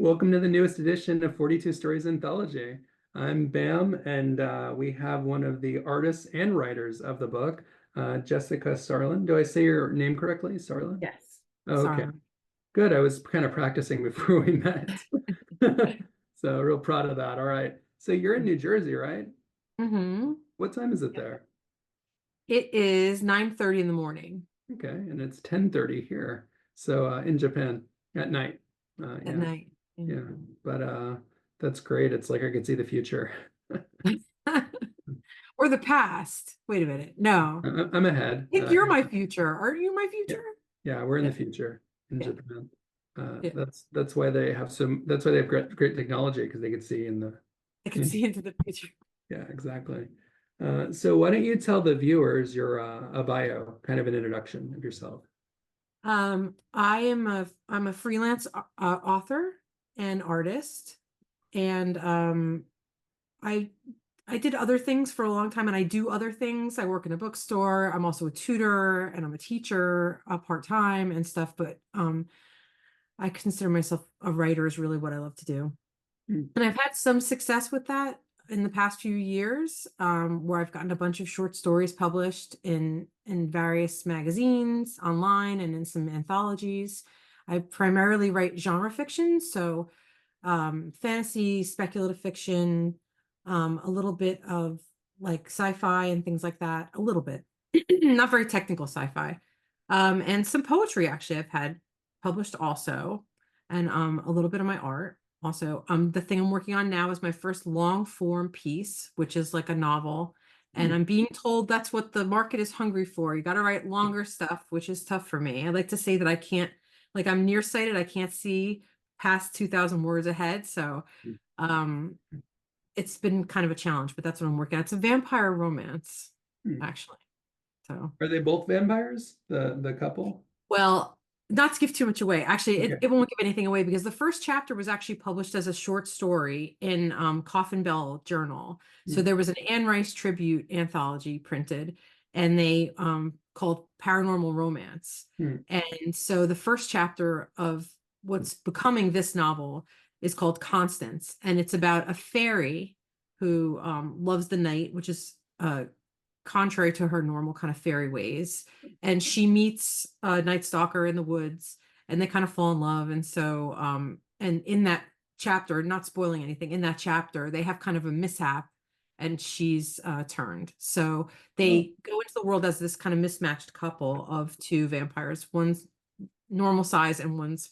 Welcome to the newest edition of 42 Stories Anthology. I'm Bam, and we have one of the artists and writers of the book, Jessica Sarlin. Do I say your name correctly, Sarlin? Yes. Oh, okay, Sorry. good. I was kind of practicing before we met. So real proud of that. All right. So you're in New Jersey, right? Mm-hmm. What time is it there? It is 9:30 in the morning Okay, and it's 10:30 here. So in Japan at night. at Yeah, night. yeah. But that's great. It's like I could see the future. Or the past. Wait a minute. No. I'm ahead. I think you're my future. Aren't you my Yeah, future? yeah, we're in the Yeah. future in Yeah. Japan. Yeah. That's why they have that's why they have great technology because they can see in the I can see into the future. yeah, exactly. So why don't you tell the viewers your a bio, kind of an introduction of yourself? I'm a freelance author and artist, and I I did other things for a long time, and I do other things. I work in a bookstore. I'm also a tutor, and I'm a teacher part-time and stuff. But I consider myself a writer is really what I love to do. Hmm. And I've had some success with that in the past few years, where I've gotten a bunch of short stories published in various magazines, online, and in some anthologies. I primarily write genre fiction, so fantasy, speculative fiction, a little bit of like sci-fi and things like that, a little bit, not very technical sci-fi, and some poetry actually I've had published also, and a little bit of my art. Also, the thing I'm working on now is my first long form piece, which is like a novel. And Hmm. I'm being told that's what the market is hungry for. You got to write longer stuff, which is tough for me. I like to say that I can't, like, I'm nearsighted. I can't see past 2,000 words ahead. So, um, it's been kind of a challenge, but that's what I'm working on. It's a vampire romance, Hmm. actually. So. Are they both vampires, the couple? Well, not to give too much away. Actually, Okay. it won't give anything away because the first chapter was actually published as a short story in Coffin Bell Journal. So Hmm. there was an Anne Rice tribute anthology printed, and they called Paranormal Romance. Hmm. And so the first chapter of what's becoming this novel is called Constance, and it's about a fairy who loves the night, which is contrary to her normal kind of fairy ways. And she meets a night stalker in the woods, and they kind of fall in love. And so, and in that chapter, not spoiling anything, in that chapter, they have kind of a mishap, and she's turned. So Oh, they go into the world as this kind of mismatched couple of two vampires. One's normal size and one's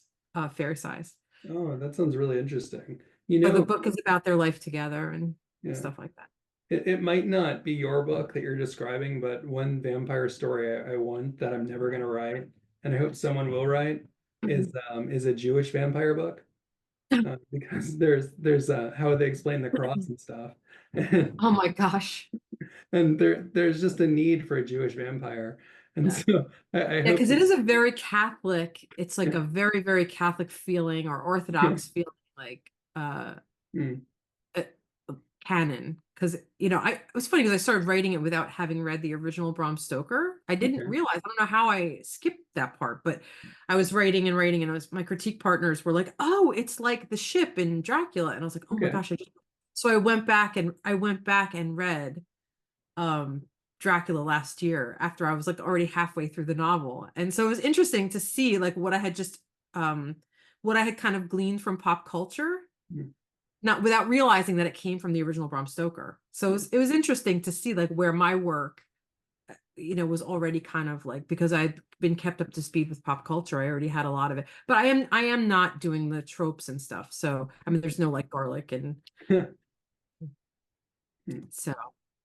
fairy size. oh, that sounds really interesting. You So the know, book is about their life together and yeah. stuff like that. It might not be your book that you're describing, but one vampire story I want that I'm never going to write, and I hope someone will write, Mhm. is a Jewish vampire book, because there's how they explain the cross and stuff, and, Oh my gosh. and there's just a need for a Jewish vampire, and Yeah. so I Yeah, hope because it that is a very Catholic, it's like yeah, a very, very Catholic feeling or yeah, Orthodox feeling, like mm, uh, canon. Because, it was funny because I started writing it without having read the original Bram Stoker. I didn't okay, realize, I don't know how I skipped that part, but I was writing and writing, and my critique partners were like, oh, it's like the ship in Dracula. And I was like, oh my okay, gosh, so I went back and read Dracula last year after I was like already halfway through the novel. And so it was interesting to see like um what I had kind of gleaned from pop culture, mm, not without realizing that it came from the original Bram Stoker. So it was interesting to see like where my work, was already kind of like, because I'd been kept up to speed with pop culture, I already had a lot of it. But I am not doing the tropes and stuff. So I mean there's no like garlic, and mm. so I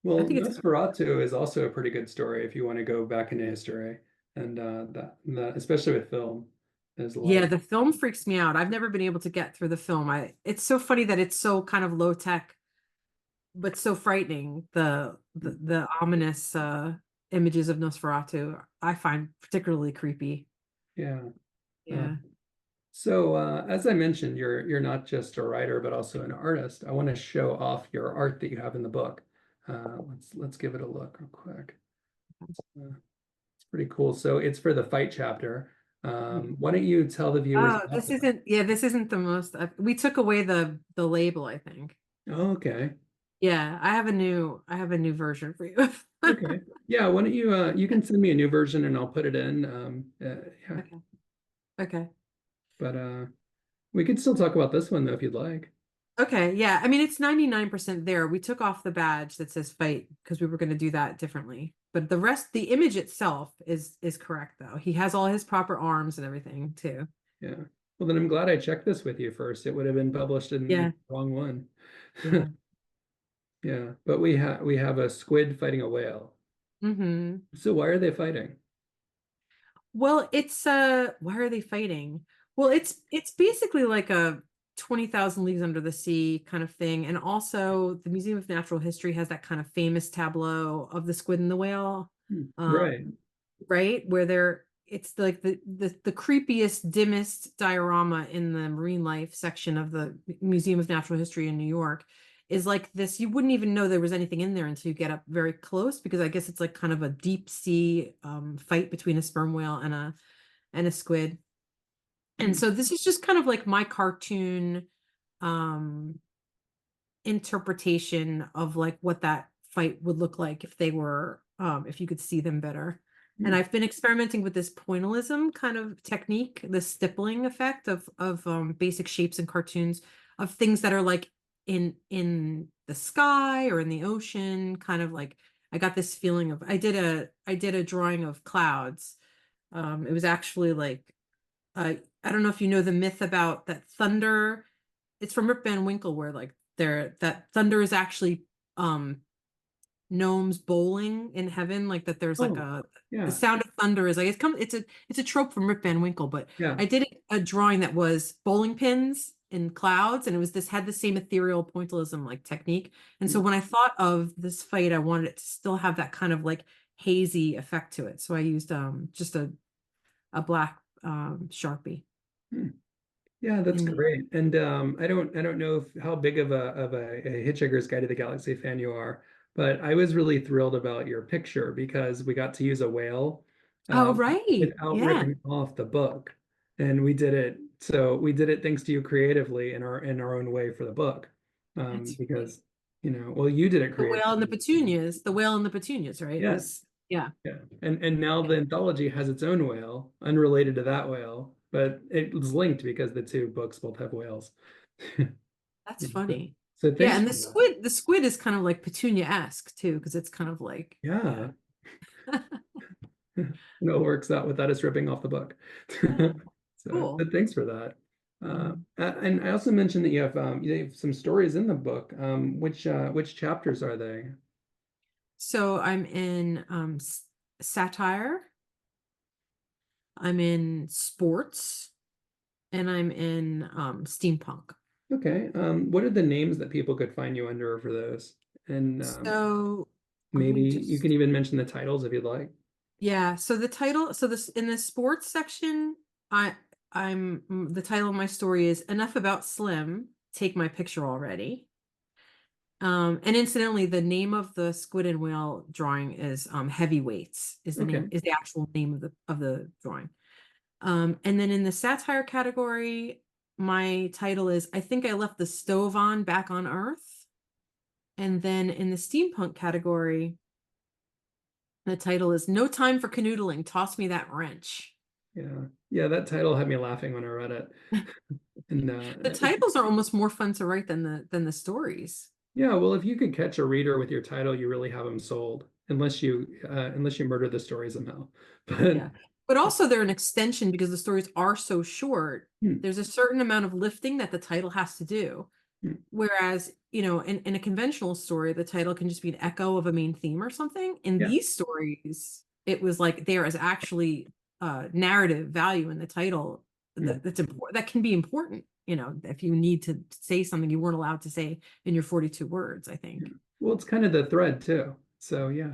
Well, think it's Nosferatu is also a pretty good story if you want to go back into history, and that especially with film, there's a lot Yeah, of the film freaks me out. I've never been able to get through the film. It's so funny that it's so kind of low tech, but so frightening. The ominous images of Nosferatu I find particularly creepy. yeah. Uh, Yeah. so as I mentioned, you're not just a writer but also an artist. I want to show off your art that you have in the book. Let's give it a look real quick. It's pretty cool. So it's for the fight chapter. Why don't you tell the viewers Oh, about this that? isn't, yeah, this isn't the most, we took away the label, I think. Oh, okay. Yeah, I have a new version for you. Okay. Yeah, why don't you you can send me a new version and I'll put it in. Yeah, Okay. Okay. but we could still talk about this one though if you'd like. Okay. Yeah. I mean, it's 99% there. We took off the badge that says fight because we were going to do that differently. But the rest, the image itself is correct though. He has all his proper arms and everything too. Yeah. Well, then I'm glad I checked this with you first. It would have been published in the Yeah. wrong one. Yeah. Yeah, but we have a squid fighting a whale. Hmm. So why are they fighting? Well, it's why are they fighting? Well, it's basically like a 20,000 Leagues Under the Sea kind of thing. And also the Museum of Natural History has that kind of famous tableau of the squid and the whale. Right. Right? Where it's like the creepiest, dimmest diorama in the marine life section of the Museum of Natural History in New York is like this. You wouldn't even know there was anything in there until you get up very close, because I guess it's like kind of a deep sea fight between a sperm whale and a squid. And so this is just kind of like my cartoon um interpretation of like what that fight would look like if they were if you could see them better. And I've been experimenting with this pointillism kind of technique, the stippling effect of basic shapes in cartoons of things that are like in the sky or in the ocean, kind of like I got this feeling of I did a drawing of clouds. It was actually like I don't know if you know the myth about that thunder. It's from Rip Van Winkle, where like that thunder is actually um gnomes bowling in heaven, like that there's like Oh, the yeah, sound of thunder is like it's a trope from Rip Van Winkle. But yeah. I did a drawing that was bowling pins in clouds, and it was this had the same ethereal pointillism like technique. And so when I thought of this fight, I wanted it to still have that kind of like hazy effect to it, so I used just a black Sharpie. Hmm. Yeah, that's And great. And I don't know how big of a Hitchhiker's Guide to the Galaxy fan you are, but I was really thrilled about your picture because we got to use a whale oh right, without yeah, ripping off the book. And we did it. So we did it thanks to you creatively in our own way for the book. that's right. Because well, you did it The whale and the creatively. petunias, the whale and the petunias, right? It Yes. was, yeah, Yeah. And now yeah. the anthology has its own whale, unrelated to that whale, but it was linked because the two books both have whales. That's Yeah, so, so Yeah, thanks and for that. the squid is kind of like Petunia-esque too, because it's kind of like, yeah. Yeah. It works out without us ripping off the book. Yeah, So, cool. but thanks for that. Mhm. And I also mentioned that you have some stories in the book. Which chapters are they? So I'm in satire, I'm in sports, and I'm in steampunk. Okay. What are the names that people could find you under for those? And So let maybe me you can just, even mention the titles if you'd like. yeah, so the title, so this in the sports section, the title of my story is Enough About Slim, Take My Picture Already. And incidentally, the name of the squid and whale drawing is Heavyweights Okay. is the actual name of the drawing. And then in the satire category, my title is I Think I Left the Stove On Back on Earth. And then in the steampunk category, the title is No Time for Canoodling, Toss Me That Wrench. Yeah. Yeah, that title had me laughing when I read it. And The titles are almost more fun to write than the stories. yeah, well, if you could catch a reader with your title, you really have them sold, unless you murder the story somehow. But Yeah. But also they're an extension because the stories are so short. hmm, There's a certain amount of lifting that the title has to do. hmm, Whereas, in a conventional story, the title can just be an echo of a main theme or something. In yeah, these stories, it was like there is actually narrative value in the title hmm, that's important, that can be important, if you need to say something you weren't allowed to say in your 42 words, I yeah. think. Well, it's kind of the thread too. So yeah,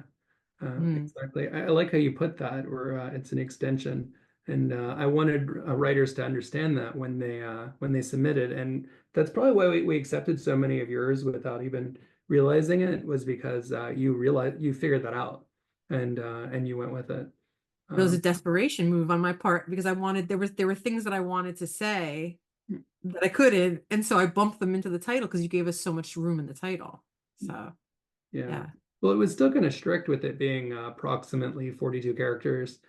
Mm. exactly. I like how you put that, where it's an extension, and I wanted writers to understand that when they submitted, and that's probably why we accepted so many of yours without even realizing it, was because you figured that out, and you went with it. It was a Um, desperation move on my part because there were things that I wanted to say that I couldn't, and so I bumped them into the title because you gave us so much room in the title. So yeah. yeah. Well, it was still kind of strict with it being approximately 42 characters.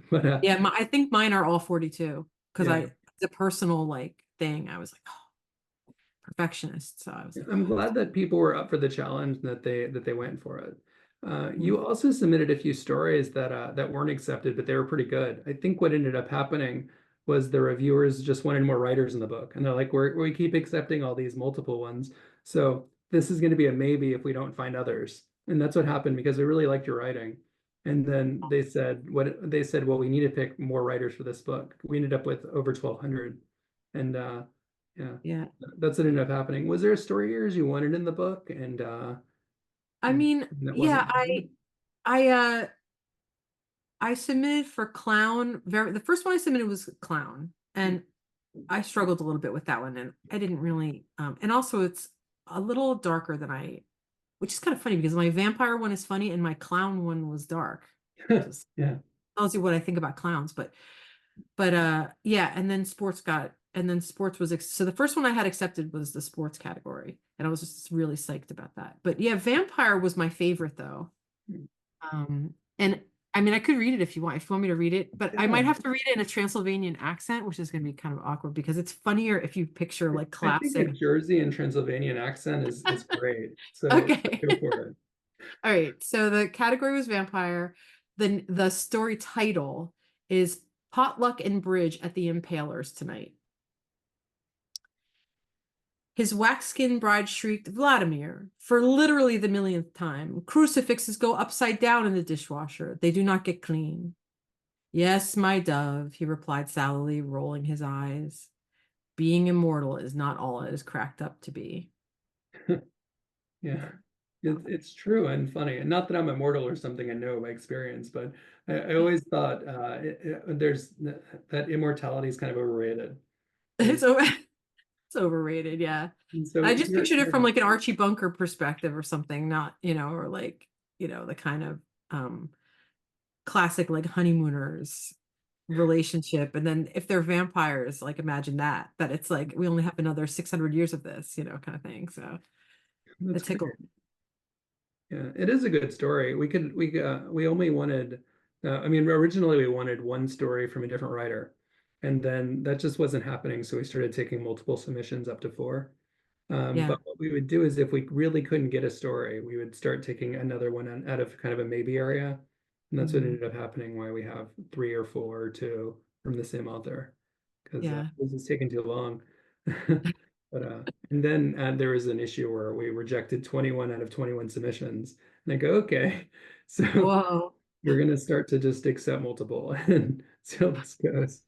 But Yeah, I think mine are all 42 because yeah, it's a personal like thing. I was like, oh, perfectionist. So I was like, I'm oh, glad that people were up for the challenge and that they went for it. mm, You also submitted a few stories that weren't accepted, but they were pretty good. I think what ended up happening was the reviewers just wanted more writers in the book, and they're like, we keep accepting all these multiple ones, so this is going to be a maybe if we don't find others. And that's what happened because they really liked your writing. And then they said, well, we need to pick more writers for this book. We ended up with over 1,200, and yeah. yeah. That's what ended up happening. Was there a story yours you wanted in the book I mean, that yeah, wasn't included? I uh I submitted for clown. The first one I submitted was clown, and I struggled a little bit with that one, and I didn't really. And also, it's a little darker than which is kind of funny because my vampire one is funny and my clown one was dark. Just Yeah. tells you what I think about clowns, but yeah, and then sports was so the first one I had accepted was the sports category, and I was just really psyched about that. But yeah, vampire was my favorite though. And I mean, I could read it if you want me to read it, but I Yeah. might have to read it in a Transylvanian accent, which is going to be kind of awkward because it's funnier if you picture like I think a classic. Jersey and Transylvanian accent is great. So Okay. go for it. All right. So the category was vampire. The story title is Potluck and Bridge at the Impalers Tonight. His wax-skinned bride shrieked, Vladimir, for literally the millionth time. Crucifixes go upside down in the dishwasher. They do not get clean. Yes, my dove, he replied sourly, rolling his eyes. Being immortal is not all it is cracked up to be. Yeah. It's true and funny. And not that I'm immortal or something, I know by experience, but I always thought there's that immortality is kind of overrated. And, It's over, it's overrated, yeah. and so I just here, pictured it from here- like an Archie Bunker perspective or something, not, or like, the kind of classic like honeymooners relationship. And then if they're vampires, like imagine that it's like we only have another 600 years of this, kind of thing. So that's it great. tickled. Yeah, it is a good story. We only wanted I mean originally we wanted one story from a different writer, and then that just wasn't happening, so we started taking multiple submissions up to four. Yeah. But what we would do is if we really couldn't get a story, we would start taking another one out of kind of a maybe area. And that's what Mhm. ended up happening, why we have three or four or two from the same author, because Yeah. this is taking too long. But and then there was an issue where we rejected 21 out of 21 submissions. And I go, okay, so Whoa. we're gonna start to just accept multiple and see how this goes.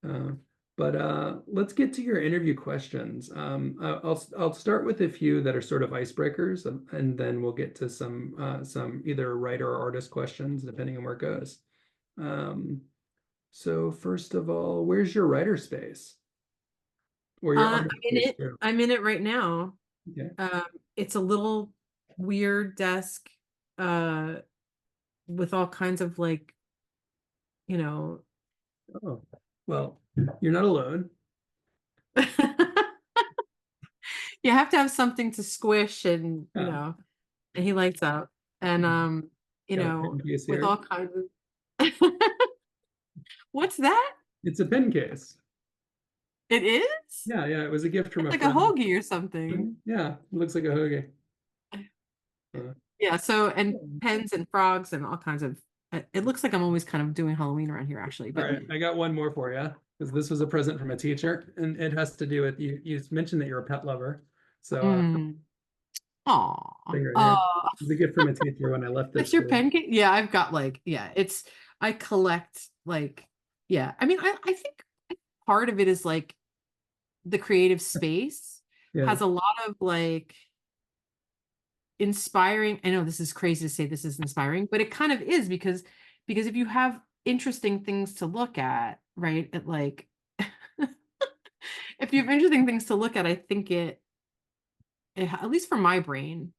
Uh, but let's get to your interview questions. I'll start with a few that are sort of icebreakers, and then we'll get to some either writer or artist questions, depending on where it goes. Um, so first of all, where's your writer space or your I'm artist in space it. too? I'm in it right now. Okay. Um, it's a little weird desk, uh, with all kinds of like, you know, Oh, well, you're not alone. you have to have something to squish and, Yeah. and he lights up. And, Got a pen case with here. all kinds of, what's that? It's a pen case. It is? Yeah, yeah. It was a gift from It's a like a friend. hoagie or something. Yeah, it looks like a hoagie. Uh, Yeah. So, and pens and frogs and all kinds of, it looks like I'm always kind of doing Halloween around here, actually. All But right, I got one more for you because this was a present from a teacher, and it has to do with you. You mentioned that you're a pet lover, so mm, aw, thing right here. oh, It was a gift from a teacher when I left this that's your school. pancake? Yeah, I've got like, yeah, I collect like, yeah. I mean, I think part of it is like the creative space Yeah. has a lot of like inspiring. I know this is crazy to say this is inspiring, but it kind of is because if you have interesting things to look at, right? It like if you have interesting things to look at, I think at least for my brain,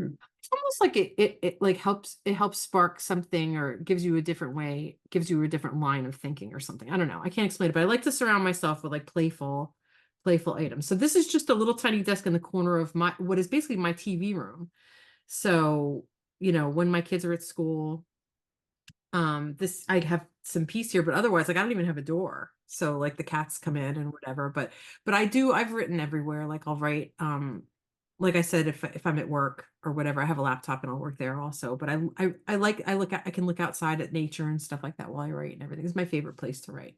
It's almost like it like helps spark something or gives you a different way, gives you a different line of thinking or something. I don't know. I can't explain it, but I like to surround myself with like playful items. So this is just a little tiny desk in the corner of my what is basically my TV room. So, when my kids are at school, this I have some peace here, but otherwise like I don't even have a door. So like the cats come in and whatever, but I've written everywhere. Like I'll write like I said, if I'm at work or whatever, I have a laptop and I'll work there also. But I can look outside at nature and stuff like that while I write and everything. It's my favorite place to write.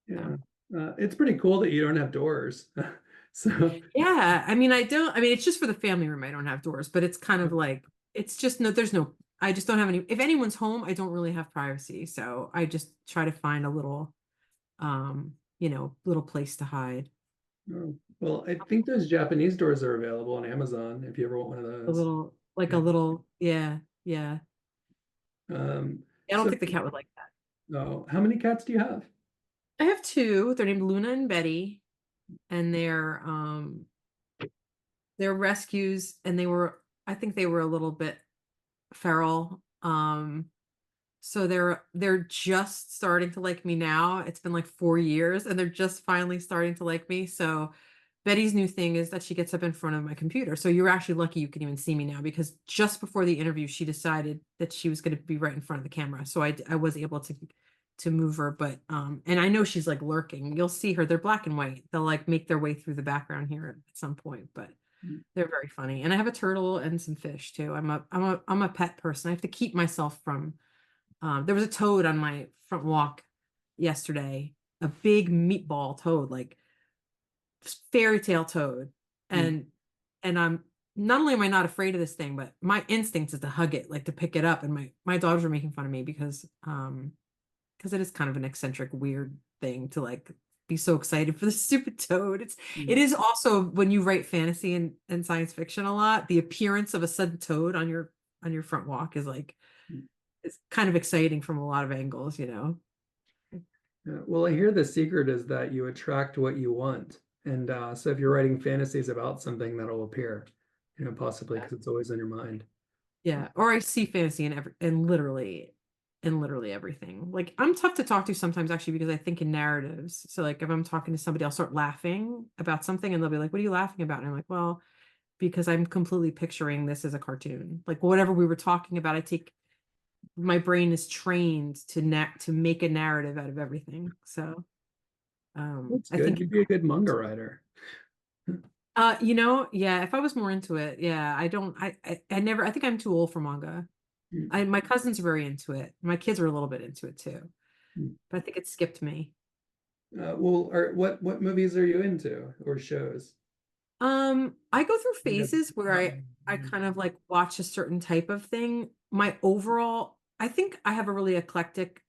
So. Yeah. It's pretty cool that you don't have doors. So, Yeah, I mean, it's just for the family room. I don't have doors, but it's kind of like, it's just no, there's no, I just don't have any, if anyone's home, I don't really have privacy. So I just try to find a little place to hide. well, I think those Japanese doors are available on Amazon if you ever want one of A those. little, like a Yeah. little, yeah, yeah. I don't So, think the cat would like that. oh, how many cats do you have? I have two. They're named Luna and Betty, and they're rescues, and I think they were a little bit feral. So they're just starting to like me now. It's been like 4 years and they're just finally starting to like me. So Betty's new thing is that she gets up in front of my computer. So you're actually lucky you can even see me now because just before the interview, she decided that she was going to be right in front of the camera. So I was able to move her, but and I know she's like lurking. You'll see her. They're black and white. They'll like make their way through the background here at some point, but they're very funny. And I have a turtle and some fish too. I'm a pet person. I have to keep myself from there was a toad on my front walk yesterday, a big meatball toad, like fairy tale toad. Mm. And I'm not only am I not afraid of this thing, but my instinct is to hug it, like to pick it up. And my dogs were making fun of me because it is kind of an eccentric, weird thing to like be so excited for the stupid toad. It Mm. is also when you write fantasy and science fiction a lot, the appearance of a sudden toad on your front walk is like it's kind of exciting from a lot of angles. Yeah. Well, I hear the secret is that you attract what you want. And so if you're writing fantasies about something, that'll appear, possibly because it's always in your mind. Yeah. Or I see fantasy in literally everything. Like I'm tough to talk to sometimes actually because I think in narratives. So like if I'm talking to somebody, I'll start laughing about something and they'll be like, "What are you laughing about?" And I'm like, "Well, because I'm completely picturing this as a cartoon. Like whatever we were talking about, I take my brain is trained to make a narrative out of everything. So That's I good. think You'd be a good manga writer. yeah, if I was more into it, yeah, I don't I never I think I'm too old for manga. My cousins are very into it. My kids are a little bit into it too, but I think it skipped me. Well, what movies are you into or shows? I go through Yeah. phases where I kind of like watch a certain type of thing. I think I have a really eclectic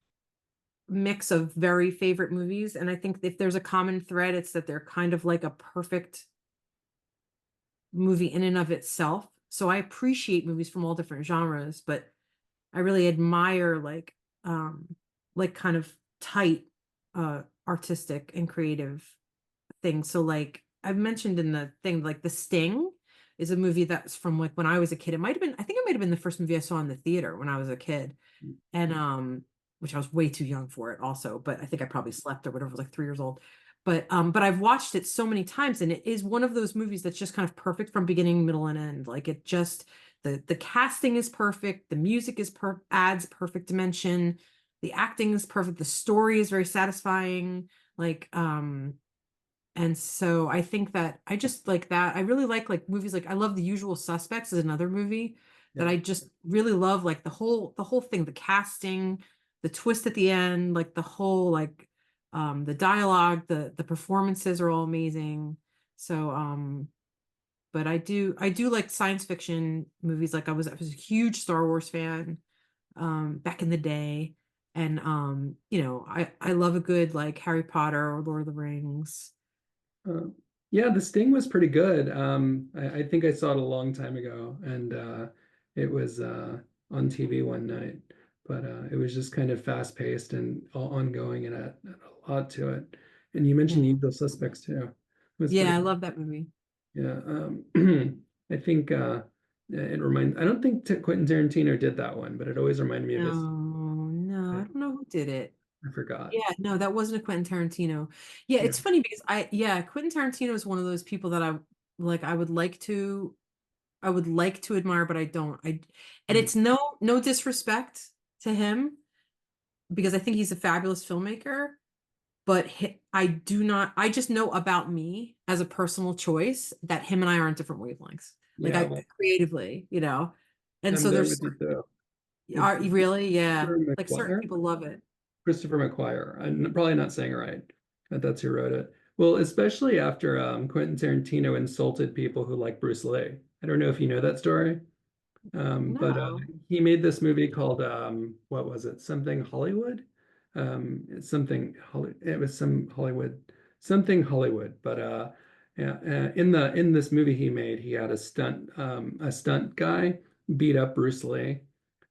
mix of very favorite movies, and I think if there's a common thread, it's that they're kind of like a perfect movie in and of itself. So I appreciate movies from all different genres, but I really admire like kind of tight artistic and creative things. So like I've mentioned in the thing, like The Sting is a movie that's from like when I was a kid. I think it might have been the first movie I saw in the theater when I was a kid. And which I was way too young for it also, but I think I probably slept or whatever, I was like 3 years old. But I've watched it so many times and it is one of those movies that's just kind of perfect from beginning, middle, and end. Like it just the casting is perfect, the music adds perfect dimension, the acting is perfect, the story is very satisfying. Like and so I think that I just like that. I really like movies like I love The Usual Suspects is another movie that Yeah. I just really love like the whole thing, the casting, the twist at the end, like the whole like the dialogue, the performances are all amazing. So but I do like science fiction movies. Like I was a huge Star Wars fan back in the day. And I love a good like Harry Potter or Lord of the Rings. Uh, yeah, The Sting was pretty good. I think I saw it a long time ago, and it was on TV one night. But it was just kind of fast paced and ongoing, and had a lot to it. And you mentioned The Yeah. Usual Suspects too. It was Yeah, pretty I good. love that movie. Yeah. I think. It reminds, I don't think Quentin Tarantino did that one, but it always reminded me of this. No, I I, don't know who did it. I forgot. Yeah, no, that wasn't a Quentin Tarantino. Yeah, Yeah. it's funny because yeah, Quentin Tarantino is one of those people that like, I would like to admire, but I don't. And Mm. it's no disrespect to him because I think he's a fabulous filmmaker, but I do not, I just know about me as a personal choice that him and I are on different wavelengths. Like Yeah, I well, creatively, you know. And I'm so there there's with you too. are It's you really? Yeah. Christopher Like certain McQuire. people love it. Christopher McQuire. I'm probably not saying it right, but that's who wrote it. Well, especially after Quentin Tarantino insulted people who like Bruce Lee. I don't know if you know that story. But No. he made this movie called what was it? Something Hollywood. It's something it was some Hollywood, something Hollywood. But yeah, in this movie he made, he had a stunt guy beat up Bruce Lee,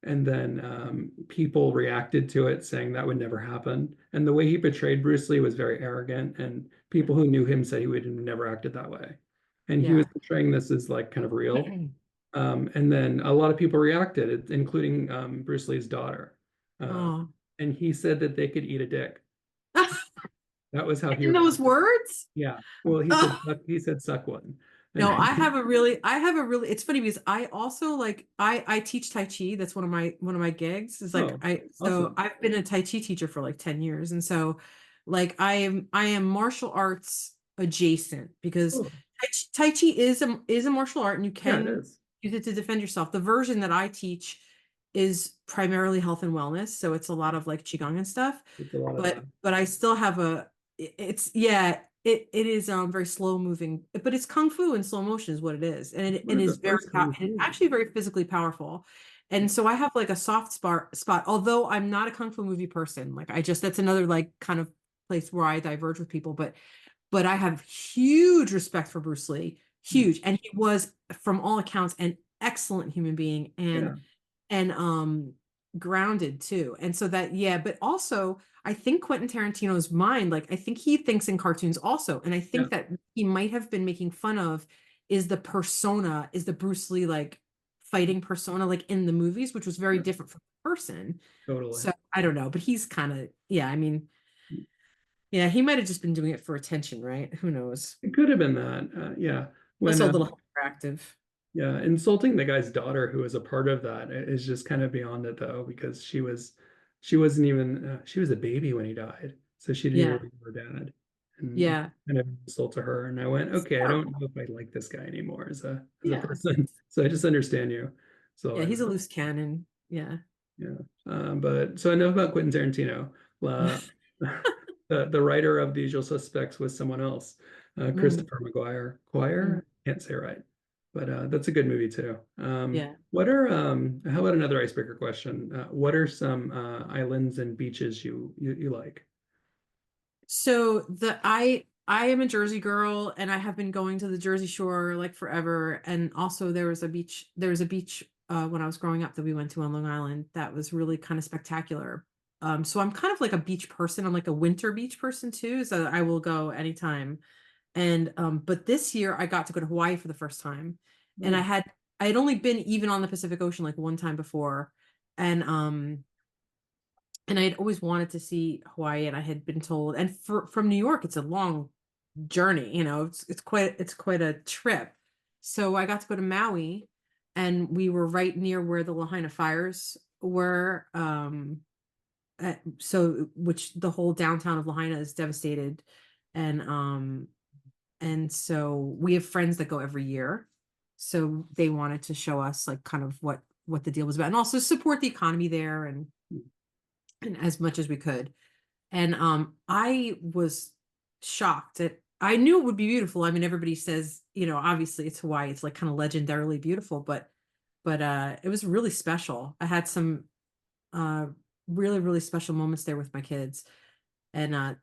and then people reacted to it saying that would never happen. And the way he portrayed Bruce Lee was very arrogant, and people who knew him said he would have never acted that way. And he was Yeah. portraying this as like kind of real. And then a lot of people reacted, including Bruce Lee's daughter. Uh, Oh. and he said that they could eat a dick. That was how he In those reacted. words? Yeah. Well, he said suck one. And No, I have a really, it's funny because I also like, I teach Tai Chi. That's one of my gigs. Is like, oh, so awesome. I've been a Tai Chi teacher for like 10 years. And so like, I am martial arts adjacent because Oh, Tai Chi is a martial art and you yeah, it can is. use it to defend yourself. The version that I teach is primarily health and wellness. So it's a lot of like Qigong and stuff, It's a lot of that. but I still have it's yeah, it is very slow moving, but it's kung fu in slow motion is what it is, and What is the first Kung it's Fu? actually very physically powerful. And so I have like a soft spot, although I'm not a kung fu movie person. Like I just that's another like kind of place where I diverge with people, but I have huge respect for Bruce Lee, huge, and he was from all accounts an excellent human being Yeah, and grounded too. And so that, yeah, but also I think Quentin Tarantino's mind, like I think he thinks in cartoons also. And I yeah, think that he might have been making fun of is the persona, is the Bruce Lee like fighting persona like in the movies, which was very yeah, different from the person. totally. So I don't know, but he's kind of, yeah, I mean, yeah, he might have just been doing it for attention, right? Who knows? It could have been that. Yeah. When Also a little hyperactive. Yeah, insulting the guy's daughter who was a part of that is just kind of beyond it though, because she wasn't even she was a baby when he died, so she didn't even Yeah. remember her dad, and Yeah. kind of insult to her. And I went, It's okay, I don't terrible. know if I like this guy anymore as a Yeah. person. So I just understand you. So Yeah, I he's a loose cannon. Yeah. yeah, but so I know about Quentin Tarantino. Uh, the writer of The Usual Suspects was someone else, Mm, Christopher McGuire. mm, Quire? Can't say it right, but that's a good movie too. yeah. What are how about another icebreaker question? What are some islands and beaches you like? So I am a Jersey girl and I have been going to the Jersey Shore like forever. And also there was a beach when I was growing up that we went to on Long Island that was really kind of spectacular. So I'm kind of like a beach person. I'm like a winter beach person too. So I will go anytime. And but this year I got to go to Hawaii for the first time. And Oh, I had only been even on the Pacific Ocean like one time before. And and I had always wanted to see Hawaii, and I had been told, and from New York, it's a long journey, it's quite a trip. So I got to go to Maui, and we were right near where the Lahaina fires were. So which the whole downtown of Lahaina is devastated, and so we have friends that go every year. So they wanted to show us like kind of what the deal was about, and also support the economy there, and as much as we could. And I was shocked that I knew it would be beautiful. I mean, everybody says, obviously it's Hawaii, it's like kind of legendarily beautiful, but it was really special. I had some uh really, really special moments there with my kids. And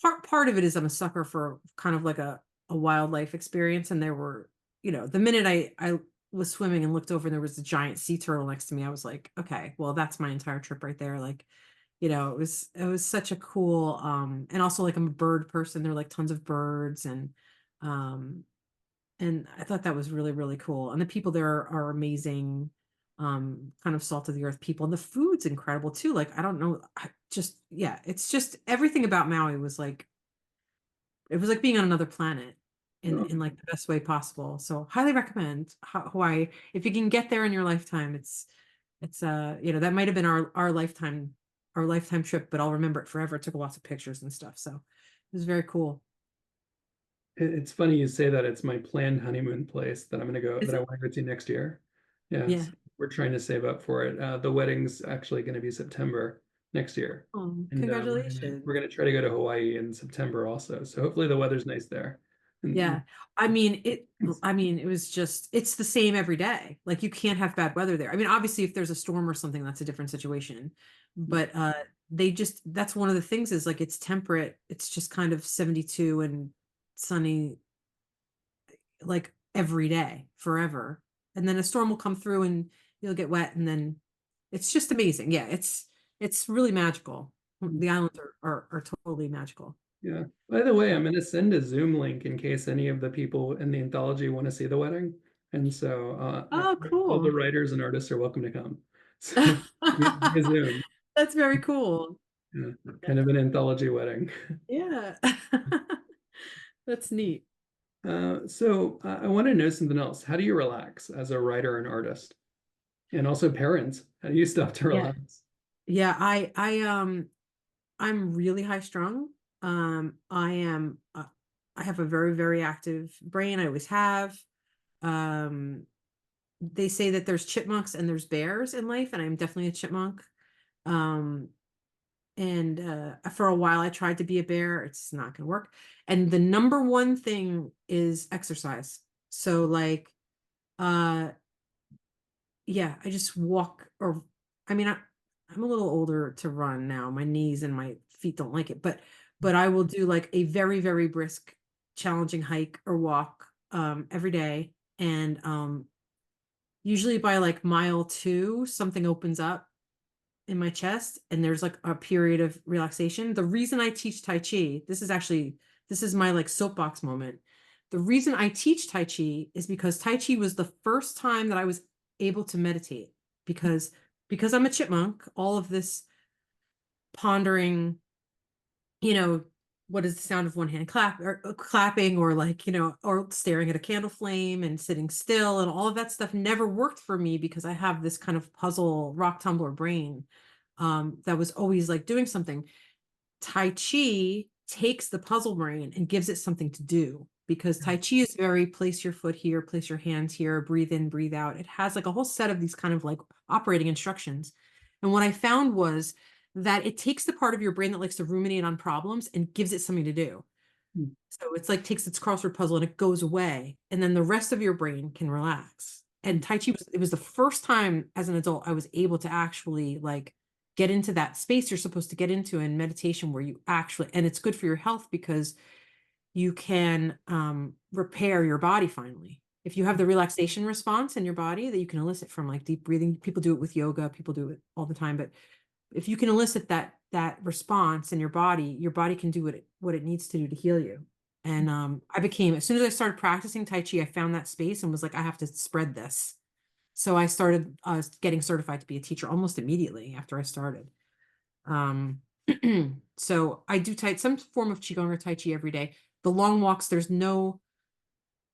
part of it is I'm a sucker for kind of like a wildlife experience. And there were, the minute I was swimming and looked over and there was a giant sea turtle next to me, I was like, okay, well, that's my entire trip right there. Like, it was such a cool and also like I'm a bird person. There are like tons of birds um And I thought that was really, really cool. And the people there are amazing, kind of salt of the earth people. And the food's incredible too. Like, I don't know, yeah, it's just everything about Maui was like, it was like being on another planet Oh, in like the best way possible. So highly recommend Hawaii. If you can get there in your lifetime, that might have been our lifetime trip, but I'll remember it forever. It took lots of pictures and stuff. So it was very cool. it's funny you say that. It's my planned honeymoon place that Is I it? want to go to next year. Yeah, Yeah. so we're trying to save up for it. The wedding's actually going to be September next year, Oh, and we're congratulations. gonna try to go to Hawaii in September also. So hopefully the weather's nice there. And Yeah. It was just, it's the same every day. Like you can't have bad weather there. I mean, obviously if there's a storm or something, that's a different situation. But that's one of the things is like it's temperate. It's just kind of 72 and sunny like every day forever. And then a storm will come through and you'll get wet and then it's just amazing. Yeah, it's really magical. The islands are totally magical. yeah. By the way, I'm going to send a Zoom link in case any of the people in the anthology want to see the wedding. And so Oh, all the cool. writers and artists are welcome to come. So via Zoom, That's very cool. yeah, kind of an anthology wedding. Yeah. That's neat. I want to know something else. How do you relax as a writer and artist? And also parents, how do you stop to Yeah. relax? Yeah, I'm really high strung. I have a very, very active brain. I always have. Um, they say that there's chipmunks and there's bears in life, and I'm definitely a chipmunk. Um, and for a while I tried to be a bear. It's not gonna work. And the number one thing is exercise. So like, uh, yeah, I just walk or I mean, I'm a little older to run now. My knees and my feet don't like it, but I will do like a very, very brisk, challenging hike or walk every day. And usually by like mile two, something opens up in my chest and there's like a period of relaxation. The reason I teach Tai Chi, this is my like soapbox moment. The reason I teach Tai Chi is because Tai Chi was the first time that I was able to meditate because I'm a chipmunk, all of this pondering, you know, what is the sound of one hand clapping or like, or staring at a candle flame and sitting still and all of that stuff never worked for me because I have this kind of puzzle rock tumbler brain that was always like doing something. Tai Chi takes the puzzle brain and gives it something to do because Tai Chi is very place your foot here, place your hands here, breathe in, breathe out. It has like a whole set of these kind of like operating instructions. And what I found was that it takes the part of your brain that likes to ruminate on problems and gives it something to do. So it's like takes its crossword puzzle and it goes away. And then the rest of your brain can relax. And Tai Chi it was the first time as an adult I was able to actually like get into that space you're supposed to get into in meditation where you actually, and it's good for your health because you can repair your body finally. If you have the relaxation response in your body that you can elicit from like deep breathing, people do it with yoga, people do it all the time, but if you can elicit that response in your body can do what it needs to do to heal you. And I became, as soon as I started practicing Tai Chi, I found that space and was like, I have to spread this. So I started getting certified to be a teacher almost immediately after I started. Um, so I do some form of Qigong or Tai Chi every day. The long walks, there's no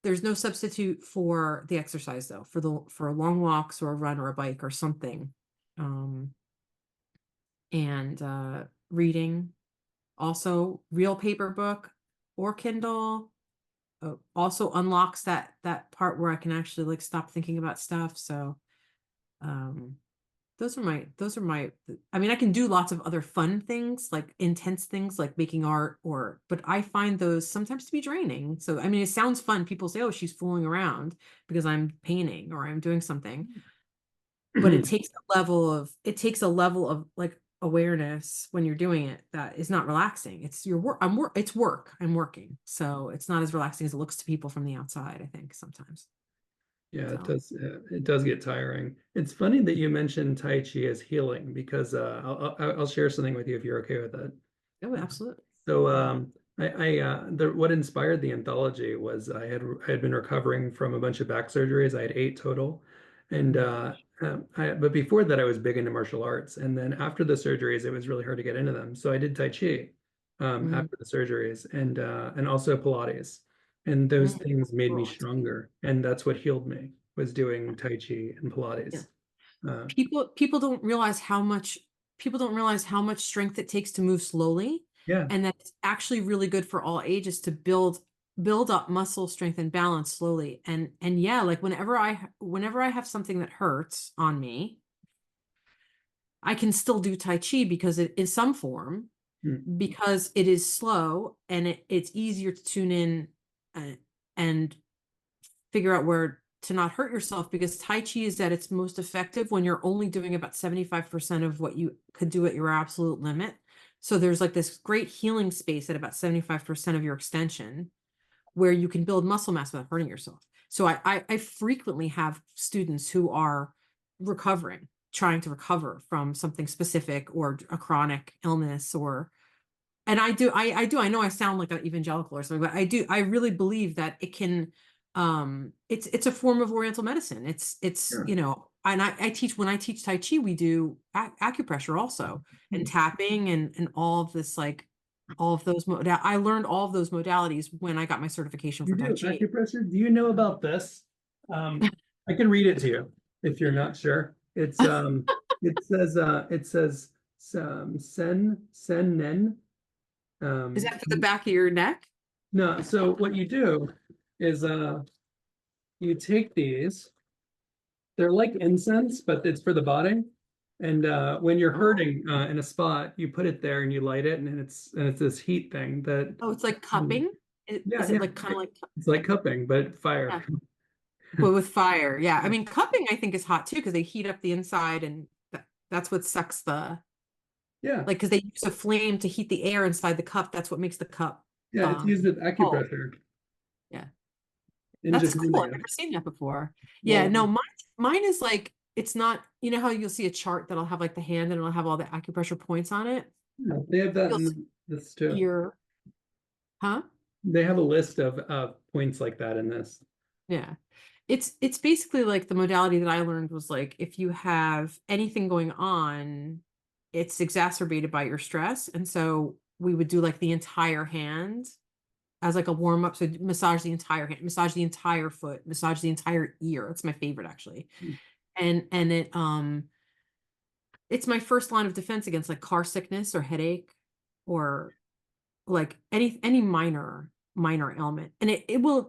substitute for the exercise though, for long walks or a run or a bike or something. And reading, also real paper book or Kindle also unlocks that part where I can actually like stop thinking about stuff. So um those are my I mean I can do lots of other fun things like intense things like making art but I find those sometimes to be draining. So I mean it sounds fun. People say, oh, she's fooling around because I'm painting or I'm doing something, but it takes a level of like awareness when you're doing it that is not relaxing. It's your work. It's work. I'm working. So it's not as relaxing as it looks to people from the outside, I think sometimes. Yeah, So it does get tiring. It's funny that you mentioned Tai Chi as healing because I'll share something with you if you're okay with it. oh, absolutely. So what inspired the anthology was I had been recovering from a bunch of back surgeries. I had 8 total, and but before that I was big into martial arts, and then after the surgeries it was really hard to get into them. So I did Tai Chi Mm, after the surgeries, and also Pilates, and those mm, things made me cool. stronger, and that's what healed me was doing Tai Chi and Yeah. Pilates. Uh, People don't realize how much strength it takes to move slowly, yeah, and that it's actually really good for all ages to build up muscle strength and balance slowly. And yeah, like whenever I have something that hurts on me, I can still do Tai Chi because it is some form, mm, because it is slow and it's easier to tune in, and figure out where to not hurt yourself, because Tai Chi is at its most effective when you're only doing about 75% of what you could do at your absolute limit. So there's like this great healing space at about 75% of your extension where you can build muscle mass without hurting yourself. So I frequently have students who are trying to recover from something specific or a chronic illness, or and I know I sound like an evangelical or something, but I really believe that it can, it's a form of Oriental medicine. It's, yeah. and I teach, when I teach Tai Chi, we do acupressure also, and Hmm. tapping, and all of this, like all of those I learned all of those modalities when I got my certification You for Tai do Chi. acupressure? Do you know about this? I can read it to you if you're not sure. It says sen nen. Is Um, that for the back of your neck? no, so what you do is you take these, they're like incense, but it's for the body. And when you're Oh, hurting in a spot, you put it there and you light it, and it's this heat thing that oh, it's like cupping. yeah, Is it yeah. like kind of like, It's like cupping, but fire. yeah, but with fire? Yeah, I mean, cupping I think is hot too because they heat up the inside, and that's what sucks the, Yeah. like, because they use a flame to heat the air inside the cup. That's what makes the cup Yeah, it's used with cold. acupressure Yeah, in that's cool. I've Japan. never seen that before. Yeah, Well, no, mine is like, it's not. You know how you'll see a chart that'll have like the hand and it'll have all the acupressure points on it. yeah, they have that You'll see in this too. here, huh? They have a list of points like that in this. Yeah. It's basically like the modality that I learned was like, if you have anything going on, it's exacerbated by your stress. And so we would do like the entire hand as like a warm up. So massage the entire hand, massage the entire foot, massage the entire ear. That's my favorite actually. And it's my first line of defense against like car sickness or headache, or like any minor ailment. And it won't,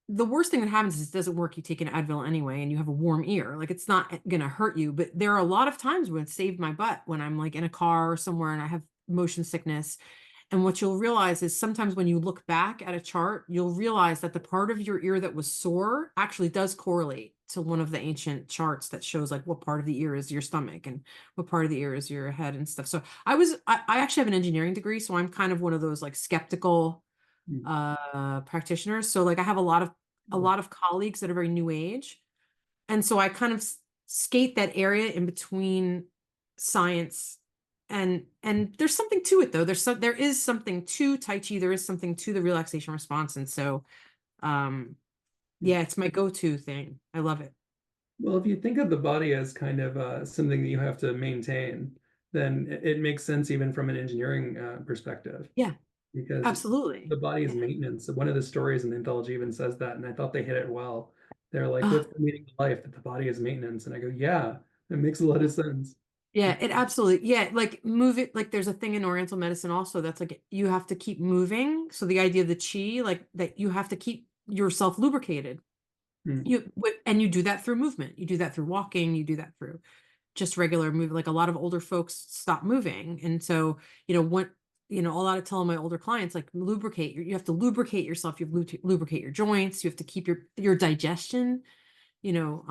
the worst thing that happens is it doesn't work. You take an Advil anyway and you have a warm ear. Like it's not gonna hurt you. But there are a lot of times when it saved my butt, when I'm like in a car or somewhere and I have motion sickness. And what you'll realize is sometimes when you look back at a chart, you'll realize that the part of your ear that was sore actually does correlate to one of the ancient charts that shows like what part of the ear is your stomach and what part of the ear is your head and stuff. So I actually have an engineering degree, so I'm kind of one of those like skeptical Mm. practitioners. So like I have a lot of colleagues that are very new age. And so I kind of skate that area in between science and there's something to it though. There is something to Tai Chi, there is something to the relaxation response. And so um yeah, it's my go-to thing. I love it. Well, if you think of the body as kind of something that you have to maintain, then it makes sense even from an engineering perspective, Yeah, because absolutely. the body is Yeah. maintenance. One of the stories in the anthology even says that, and I thought they hit it well. They're like, Ah, "What's the meaning of life? That the body is maintenance." And I go, "Yeah, it makes a lot of sense." yeah, it absolutely, yeah, like move it, like there's a thing in Oriental medicine also that's like you have to keep moving. So the idea of the chi, like that you have to keep yourself lubricated. Mm. And you do that through movement. You do that through walking, you do that through just regular movement. Like a lot of older folks stop moving. And so, a lot of telling my older clients, like you have to lubricate yourself. You have to lubricate your joints. You have to keep your digestion, you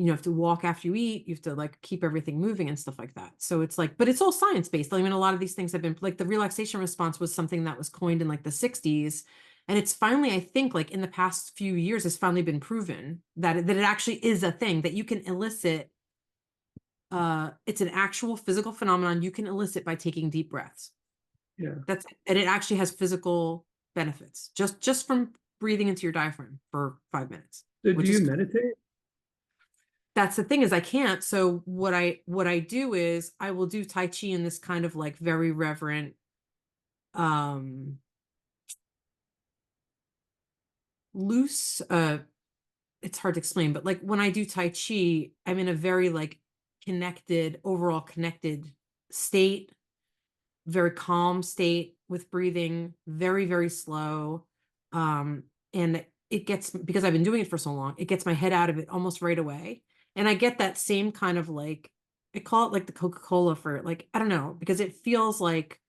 have to walk after you eat. You have to like keep everything moving and stuff like that. So it's like, but it's all science based. I mean, a lot of these things have been like the relaxation response was something that was coined in like the 60s. And it's finally, I think, like in the past few years, has finally been proven that it actually is a thing that you can elicit. It's an actual physical phenomenon you can elicit by taking deep breaths. Yeah. And it actually has physical benefits just from breathing into your diaphragm for 5 minutes, So do which you is meditate? that's the thing is I can't. So what I do is I will do Tai Chi in this kind of like very reverent, um, loose, it's hard to explain, but like when I do Tai Chi, I'm in a very like connected, overall connected state, very calm state with breathing, very, very slow. And it gets, because I've been doing it for so long, it gets my head out of it almost right away. And I get that same kind of like, I call it like the Coca-Cola for like, I don't know, because it feels like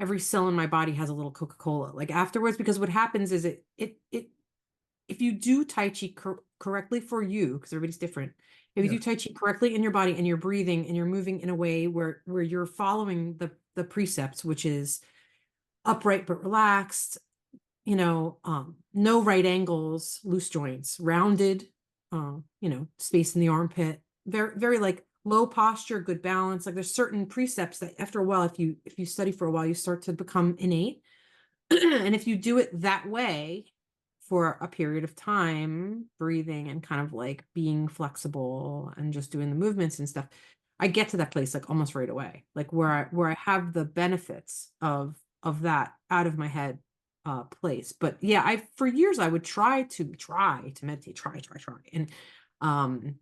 every cell in my body has a little Coca-Cola like afterwards, because what happens is if you do Tai Chi correctly for you, because everybody's different, if you Yeah. do Tai Chi correctly in your body and you're breathing and you're moving in a way where you're following the precepts, which is upright but relaxed, no right angles, loose joints, rounded, space in the armpit, very, very like low posture, good balance. Like there's certain precepts that after a while, if you study for a while, you start to become innate. And if you do it that way for a period of time, breathing and kind of like being flexible and just doing the movements and stuff, I get to that place like almost right away, like where I have the benefits of that out of my head place. But yeah, I for years I would try to meditate, try. Um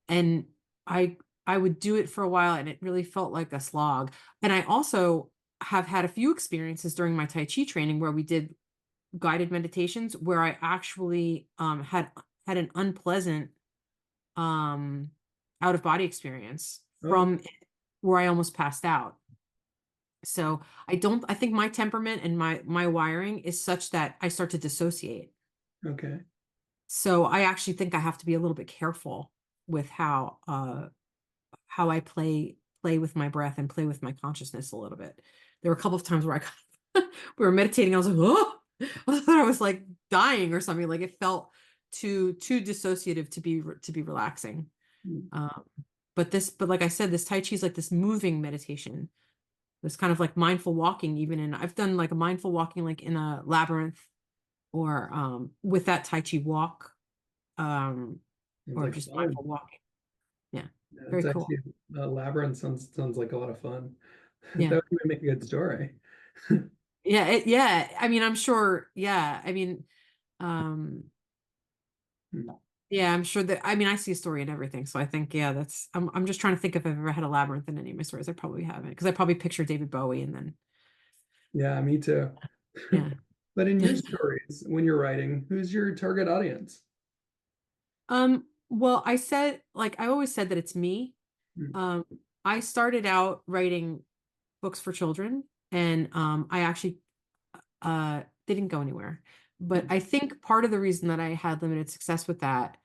and I would do it for a while and it really felt like a slog. And I also have had a few experiences during my Tai Chi training where we did guided meditations where I actually had an unpleasant um out of body experience Oh, from where I almost passed out. So I think my temperament and my wiring is such that I start to dissociate. okay. So I actually think I have to be a little bit careful with how I play with my breath and play with my consciousness a little bit. There were a couple of times where we were meditating. I was like, oh, I thought I was like dying or something. Like it felt too dissociative to be relaxing. Hmm. Um, but like I said, this Tai Chi is like this moving meditation. This kind of like mindful walking, even in I've done like a mindful walking like in a labyrinth or with that Tai Chi walk, um, Sounds or like just fun. mindful walking. Yeah, Yeah, it's very cool. actually Labyrinth sounds like a lot of fun. That Yeah. would even make a good story. Yeah. I mean, I'm sure. Yeah. I mean, um, Hmm. yeah, I'm sure that, I mean, I see a story in everything. So I think, yeah, I'm just trying to think if I've ever had a labyrinth in any of my stories. I probably haven't because I probably picture David Bowie and then, Yeah, me too. yeah. But in your stories, when you're writing, who's your target audience? Well, I always said that it's me. Hmm. Um, I started out writing books for children and, I actually, they didn't go anywhere. But I think part of the reason that I had limited success with that,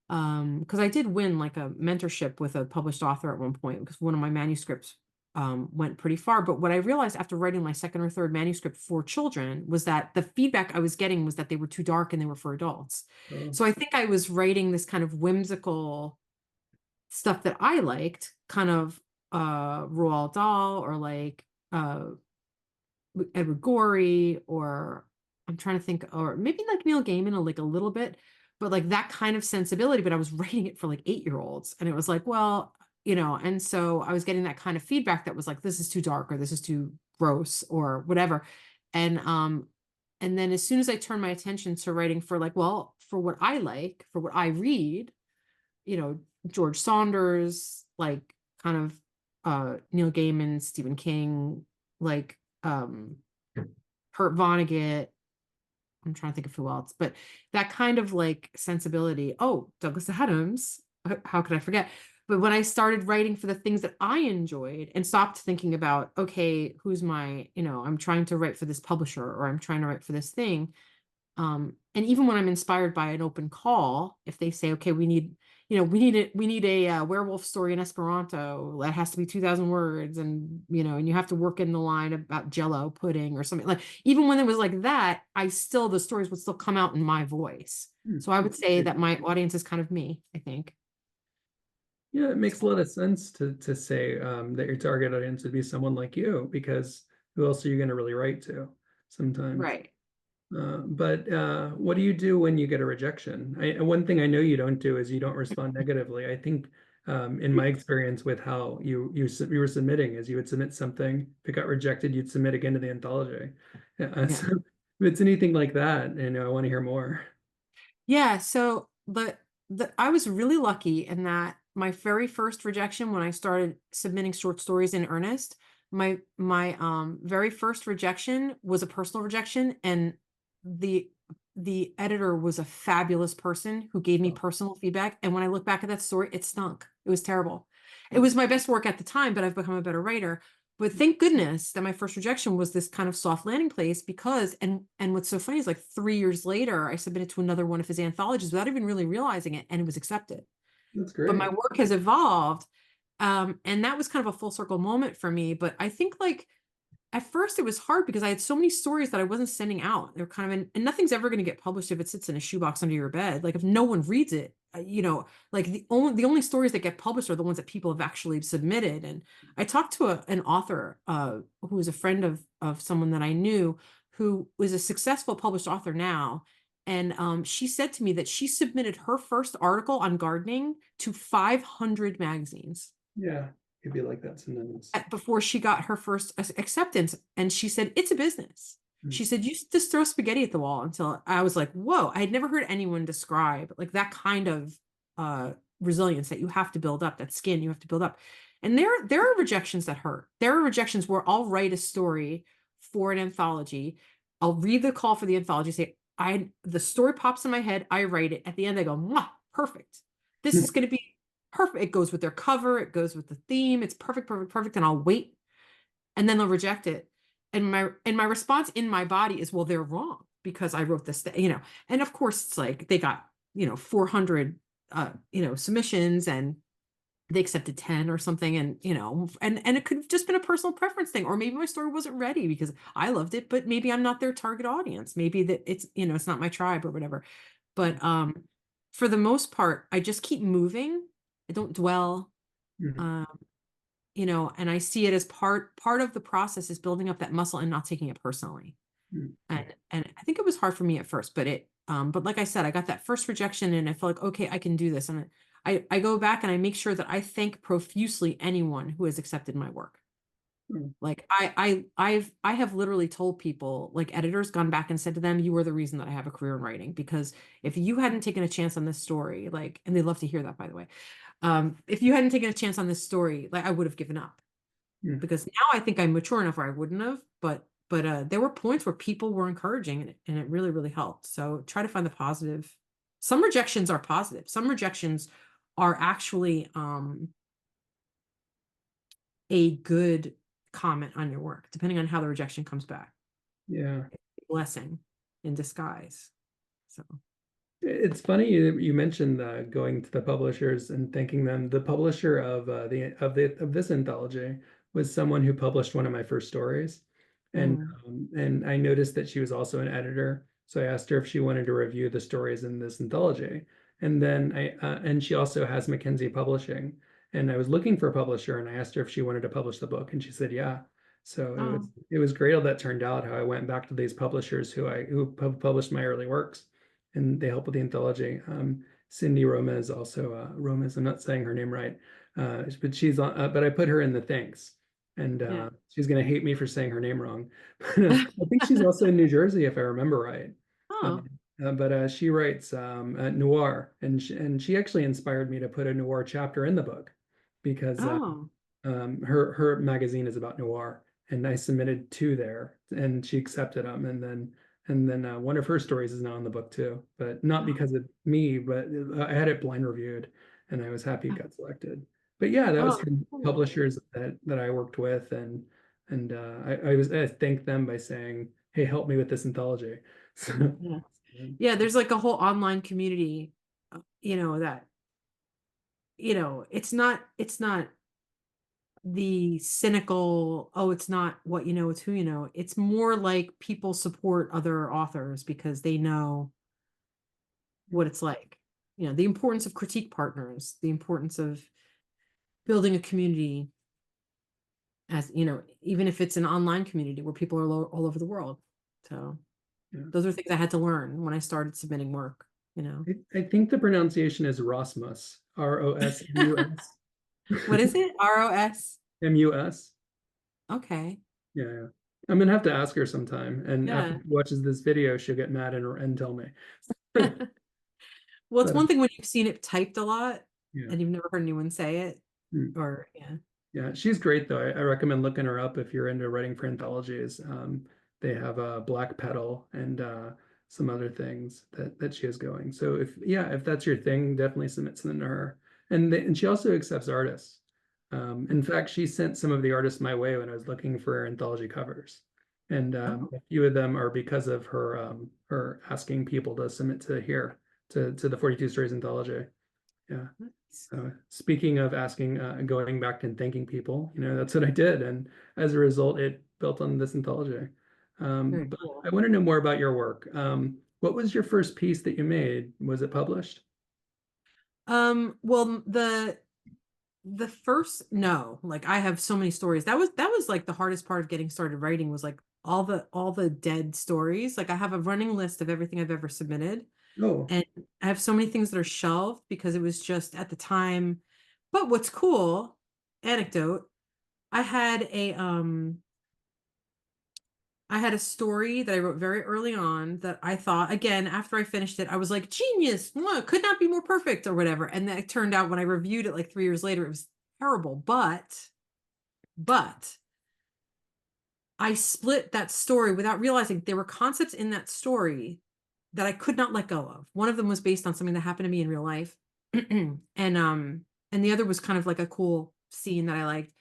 because I did win like a mentorship with a published author at one point because one of my manuscripts went pretty far. But what I realized after writing my second or third manuscript for children was that the feedback I was getting was that they were too dark and they were for adults. Oh, So I think I was writing this kind of whimsical stuff that I liked, kind of Roald Dahl or like uh Edward Gorey, or I'm trying to think, or maybe like Neil Gaiman, or like a little bit, but like that kind of sensibility. But I was writing it for like 8-year-olds, and it was like, well, and so I was getting that kind of feedback that was like, this is too dark, or this is too gross, or whatever. And and then as soon as I turned my attention to writing for like, well, for what I like, for what I read, George Saunders, like kind of Neil Gaiman, Stephen King, like Kurt Vonnegut. I'm trying to think of who else, but that kind of like sensibility. Oh, Douglas Adams. How could I forget? But when I started writing for the things that I enjoyed and stopped thinking about, okay, who's I'm trying to write for this publisher or I'm trying to write for this thing, and even when I'm inspired by an open call, if they say, okay, we need a werewolf story in Esperanto that has to be 2,000 words, and you have to work in the line about Jello pudding or something like. Even when it was like that, the stories would still come out in my voice. hmm. So I would say that my audience is kind of me, I think. Yeah, it makes a lot of sense to say that your target audience would be someone like you because who else are you going to really write to sometimes? Right. But what do you do when you get a rejection? One thing I know you don't do is you don't respond negatively. I think in my experience with how you were submitting is you would submit something, if it got rejected, you'd submit again to the anthology. Yeah. So if it's anything like that, I want to hear more. Yeah, so the I was really lucky in that my very first rejection when I started submitting short stories in earnest, my very first rejection was a personal rejection, and the the editor was a fabulous person who gave me Oh, personal feedback. And when I look back at that story, it stunk. It was terrible. It was my best work at the time, but I've become a better writer. But thank goodness that my first rejection was this kind of soft landing place, because and what's so funny is like 3 years later, I submitted to another one of his anthologies without even really realizing it, and it was accepted. that's But my great. work has evolved. And that was kind of a full circle moment for me. But I think like at first it was hard because I had so many stories that I wasn't sending out. They're kind of and nothing's ever going to get published if it sits in a shoebox under your bed. Like if no one reads it, like the only stories that get published are the ones that people have actually submitted. And I talked to an author who was a friend of someone that I knew, who was a successful published author now. And she said to me that she submitted her first article on gardening to 500 magazines Yeah, it'd be like that sometimes. before she got her first acceptance. And she said, it's a business. Mm, She said, you just throw spaghetti at the wall. Until I was like, whoa, I had never heard anyone describe like that kind of uh, resilience that you have to build up, that skin you have to build up. And there are rejections that hurt. There are rejections where I'll write a story for an anthology. I'll read the call for the anthology, say, the story pops in my head, I write it. At the end, I go, mwah, perfect. This is going to be perfect. It goes with their cover, it goes with the theme. It's perfect, perfect, perfect. And I'll wait, and then they'll reject it. And my response in my body is, well, they're wrong because I wrote this. And of course it's like they got, 400 submissions, and they accepted 10 or something. And it could have just been a personal preference thing, or maybe my story wasn't ready because I loved it, but maybe I'm not their target audience. Maybe that it's not my tribe or whatever. But for the most part, I just keep moving. I don't dwell. mm, Um, and I see it as part of the process is building up that muscle and not taking it personally. mm. And I think it was hard for me at first, but like I said, I got that first rejection and I felt like, okay, I can do this. And I go back and I make sure that I thank profusely anyone who has accepted my work. Mm. Like I have literally told people, like editors, gone back and said to them, you were the reason that I have a career in writing, because if you hadn't taken a chance on this story, like, and they love to hear that, by the way, if you hadn't taken a chance on this story, like I would have given up, Mm. because now I think I'm mature enough where I wouldn't have, but there were points where people were encouraging, and it really, really helped. So try to find the positive. Some rejections are positive. Some rejections are actually a good comment on your work, depending on how the rejection comes back. Yeah. Blessing in disguise. So It's funny you mentioned going to the publishers and thanking them. The publisher of this anthology was someone who published one of my first stories, and mm, and I noticed that she was also an editor. So I asked her if she wanted to review the stories in this anthology, and then and she also has Mackenzie Publishing. And I was looking for a publisher, and I asked her if she wanted to publish the book, and she said yeah. So oh it was great how that turned out. How I went back to these publishers who published my early works, and they help with the anthology. Cindy Romez also Romez. I'm not saying her name right, but she's on. But I put her in the thanks, and yeah. she's gonna hate me for saying her name wrong. I think she's also in New Jersey, if I remember right. Oh, But she writes noir, and she actually inspired me to put a noir chapter in the book because oh, her magazine is about noir, and I submitted two there, and she accepted them, and then one of her stories is now in the book too, but not oh, because of me, but I had it blind reviewed, and I was happy it got selected. But yeah, that was oh, from cool. publishers that I worked with, and I thanked them by saying, "Hey, help me with this anthology." So, Yeah. Yeah, there's like a whole online community, that, it's not the cynical, oh, it's not what you know, it's who you know. It's more like people support other authors because they know what it's like. The importance of critique partners, the importance of building a community. as you know, even if it's an online community where people are all over the world. So Yeah. those are things I had to learn when I started submitting work, you know. I think the pronunciation is Rosmus, Rosmus. What is it? ROS? Mus. Okay. Yeah, yeah. I'm gonna have to ask her sometime, and after Yeah. she watches this video, she'll get mad and tell me. Well, it's But one thing when you've seen it typed a lot yeah. and you've never heard anyone say it, Mm. or yeah. Yeah, she's great though. I recommend looking her up if you're into writing for anthologies. They have a Black Petal and some other things that she has going. So if that's your thing, definitely submit something to her. And she also accepts artists. In fact, she sent some of the artists my way when I was looking for anthology covers, and Oh, a few of them are because of her asking people to submit to here to the 42 Stories anthology. Yeah. nice. Speaking of asking, going back and thanking people, that's what I did. And as a result, it built on this anthology. Very But cool. I want to know more about your work. What was your first piece that you made? Was it published? Well, the first no, like I have so many stories. That was like the hardest part of getting started writing was like all the dead stories. Like I have a running list of everything I've ever submitted. Oh, And I have so many things that are shelved because it was just at the time. But what's cool, anecdote, I had a um I had a story that I wrote very early on that I thought, again, after I finished it, I was like, genius, could not be more perfect or whatever. And then it turned out when I reviewed it like 3 years later, it was terrible. But I split that story without realizing there were concepts in that story that I could not let go of. One of them was based on something that happened to me in real life. And the other was kind of like a cool scene that I liked.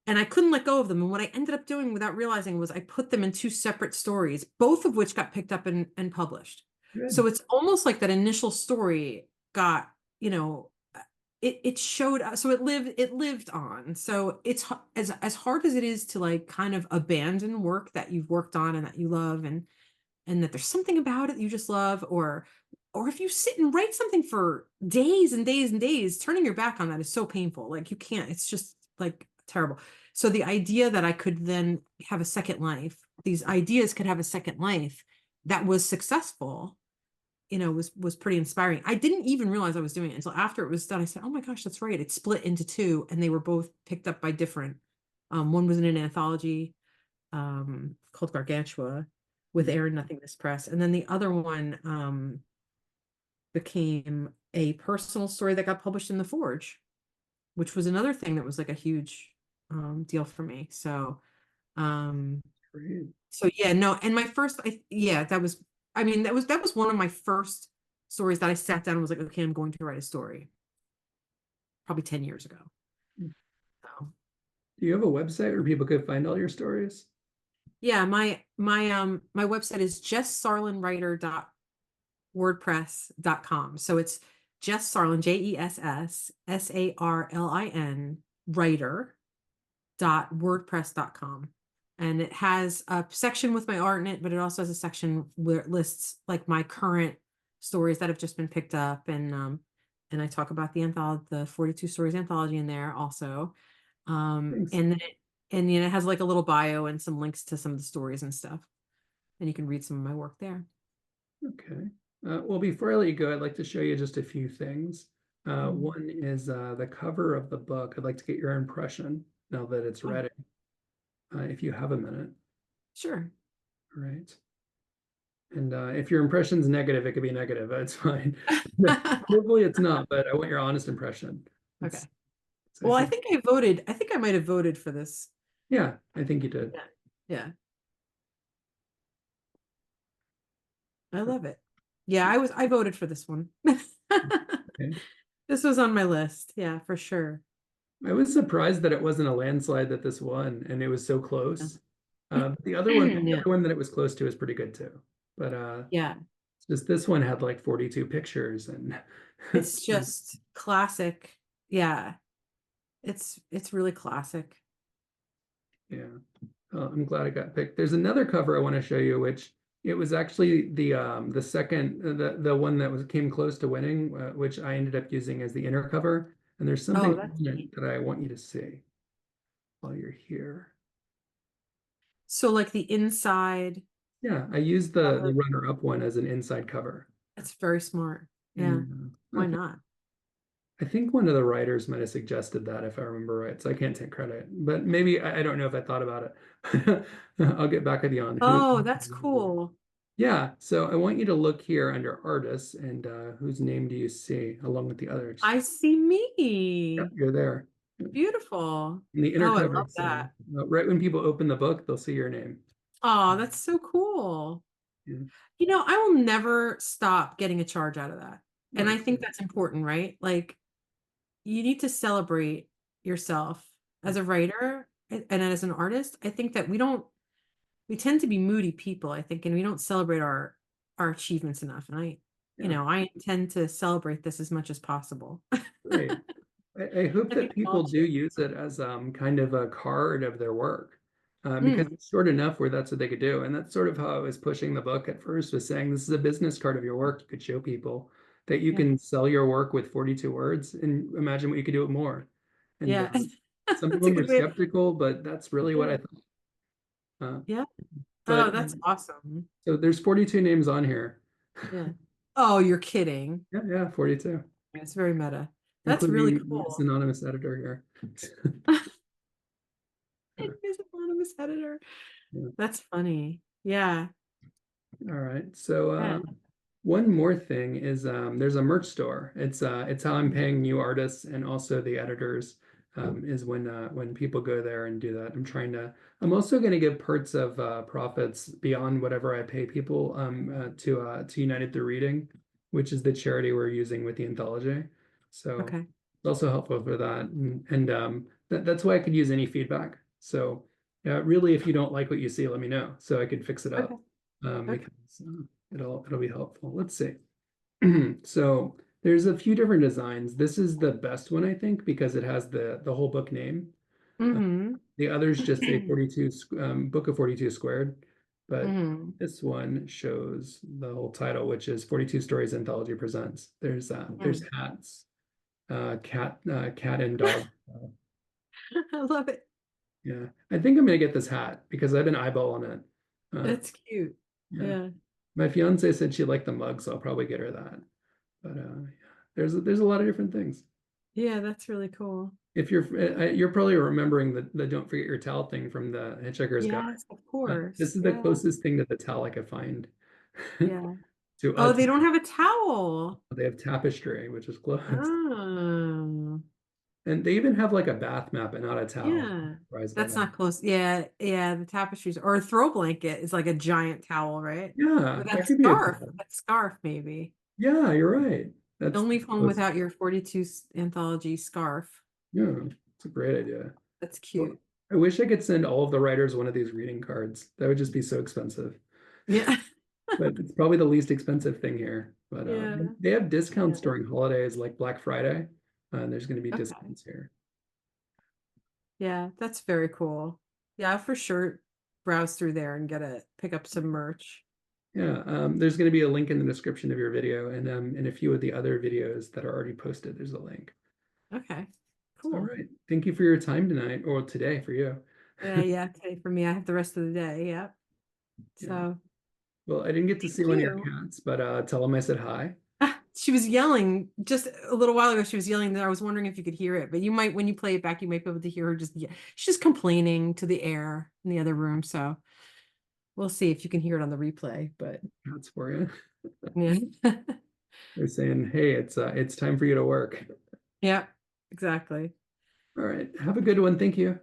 And I couldn't let go of them. And what I ended up doing without realizing was I put them in 2 separate stories, both of which got picked up and published. So good. it's almost like that initial story got, you know, it showed so it lived on. So it's as hard as it is to like kind of abandon work that you've worked on and that you love and that there's something about it you just love, or if you sit and write something for days and days and days, turning your back on that is so painful. Like you can't, it's just like terrible. So the idea that I could then have a second life, these ideas could have a second life that was successful, was pretty inspiring. I didn't even realize I was doing it until after it was done. I said, oh my gosh, that's right. It split into 2 and they were both picked up by different. One was in an anthology called Gargantua with Nothingness Press. And then the other one became a personal story that got published in The Forge, which was another thing that was like a huge deal for me. Um, Great. so yeah, no, and my first, yeah, that was one of my first stories that I sat down and was like, okay, I'm going to write a story. Probably 10 years ago. So Do you have a website where people could find all your stories? yeah, my website is jessarlinwriter.wordpress.com. So it's Jess Sarlin, JESSSARLIN writer.wordpress.com. And it has a section with my art in it, but it also has a section where it lists like my current stories that have just been picked up. And I talk about the anthology, the 42 stories anthology in there also. Thanks. And then it has like a little bio and some links to some of the stories and stuff. And you can read some of my work there. Okay. Well, before I let you go, I'd like to show you just a few things. Mhm. One is the cover of the book. I'd like to get your impression now that it's Oh, ready, if you have a minute. sure. All right. And if your impression's negative, it could be negative. It's fine. Hopefully it's not, but I want your honest impression. Okay. It's, I Well, I think, think I voted. I think I might have voted for this. yeah, I think you did. Yeah. Yeah. I love it. Yeah, I voted for this one. Okay. This was on my list. Yeah, for sure. I was surprised that it wasn't a landslide that this won, and it was so Yeah. close. The Yeah. other one that it was close to is pretty good too. But Yeah. it's just this one had like 42 pictures and It's just classic. Yeah. It's really classic. yeah. I'm glad it got picked. There's another cover I want to show you, which it was actually the second the one that was came close to winning, which I ended up using as the inner cover. And there's Oh, something that's in neat. it that I want you to see. while you're here. So like the inside Yeah, I used the cover, runner-up one as an inside cover. that's very smart. Yeah. And Why not? I think one of the writers might have suggested that if I remember right, so I can't take credit. But maybe I don't know if I thought about it. I'll get back with you on who. Oh, that's cool. Yeah, so I want you to look here under artists and whose name do you see along with the others? I see Yep, me. you're there. Beautiful. In the inner Oh, I cover. love So that. right when people open the book, they'll see your name. Oh, that's so cool. Yeah. You know, I will never stop getting a charge out of that. No, And I it's think good. that's important, right? Like you need to celebrate yourself as a writer and as an artist. I think that we tend to be moody people, I think, and we don't celebrate our achievements enough. And Yeah, I intend to celebrate this as much as possible. great. I hope I that think we people all do should. use it as kind of a card of their work because Mm, it's short enough where that's what they could do. And that's sort of how I was pushing the book at first, was saying this is a business card of your work. You could show people that you yeah. can sell your work with 42 words and imagine what you could do with more. And Yeah. some of That's a them were good way. skeptical, but that's really what I Yeah. thought. Uh, Yeah. but Oh, that's awesome. so there's 42 names on here. Yeah. Oh, you're kidding. Yeah, yeah, 42, It's very meta. That's really including this cool. anonymous editor here. Uh, His anonymous editor. yeah. That's funny. Yeah. All right. So Yeah. one more thing is there's a merch store. It's how I'm paying new artists and also the editors is when people go there and do that. I'm also going to give parts of profits beyond whatever I pay people to United Through Reading, which is the charity we're using with the anthology. So Okay. it's also helpful for that. And that's why I could use any feedback. So really, if you don't like what you see, let me know so I could fix it Okay. up Okay. because it'll be helpful. Let's see. So there's a few different designs. This is the best one, I think, because it has the whole book name. Uh, Mm-hmm. the others just say 42 Book of 42 Squared, but Mm-hmm. this one shows the whole title, which is 42 Stories Anthology Presents. There's hats, cat and dog. I love it. Yeah, I think I'm gonna get this hat because I've been eyeballing it. Uh, That's cute. yeah. Yeah. My fiance said she liked the mug, so I'll probably get her that. But yeah, there's a lot of different things. Yeah, that's really cool. If you're probably remembering the don't forget your towel thing from the Hitchhiker's Guide. Yes, of This course. is the Yeah. closest thing to the towel I could find. Yeah. to Oh, they don't have a towel. they have tapestry, which is close, Oh, and they even have like a bath mat, but not a towel. yeah. Surprised by That's that. not close. Yeah, yeah, the tapestries or a throw blanket is like a giant towel, right? Or Yeah, that that could be a scarf, towel. that scarf maybe. Yeah, you're right. Don't leave home Close. without your 42 anthology scarf. Yeah, it's a great idea. That's Well, cute. I wish I could send all of the writers one of these reading cards. That would just be so expensive. Yeah. But it's probably the least expensive thing here. But Yeah. they have Yeah. discounts during holidays like Black Friday. And there's going to be Okay. discounts here. Yeah, that's very cool. Yeah, I'll for sure browse through there and pick up some merch. Yeah, there's going to be a link in the description of your video, and in a few of the other videos that are already posted, there's a link. Okay. All Cool. right. Thank you for your time tonight, or today for you. Yeah, today for me, I have the rest of the day. Yeah. Yeah. So Well, I didn't get to thank see one of your you. cats, but tell them I said hi. She was yelling just a little while ago. She was yelling that I was wondering if you could hear it, but you might, when you play it back, you might be able to hear her she's just complaining to the air in the other room. So we'll see if you can hear it on the replay, but Cats for you. yeah. They're saying, "Hey, it's time for you to work." Yeah, exactly. All right. Have a good one. Thank you.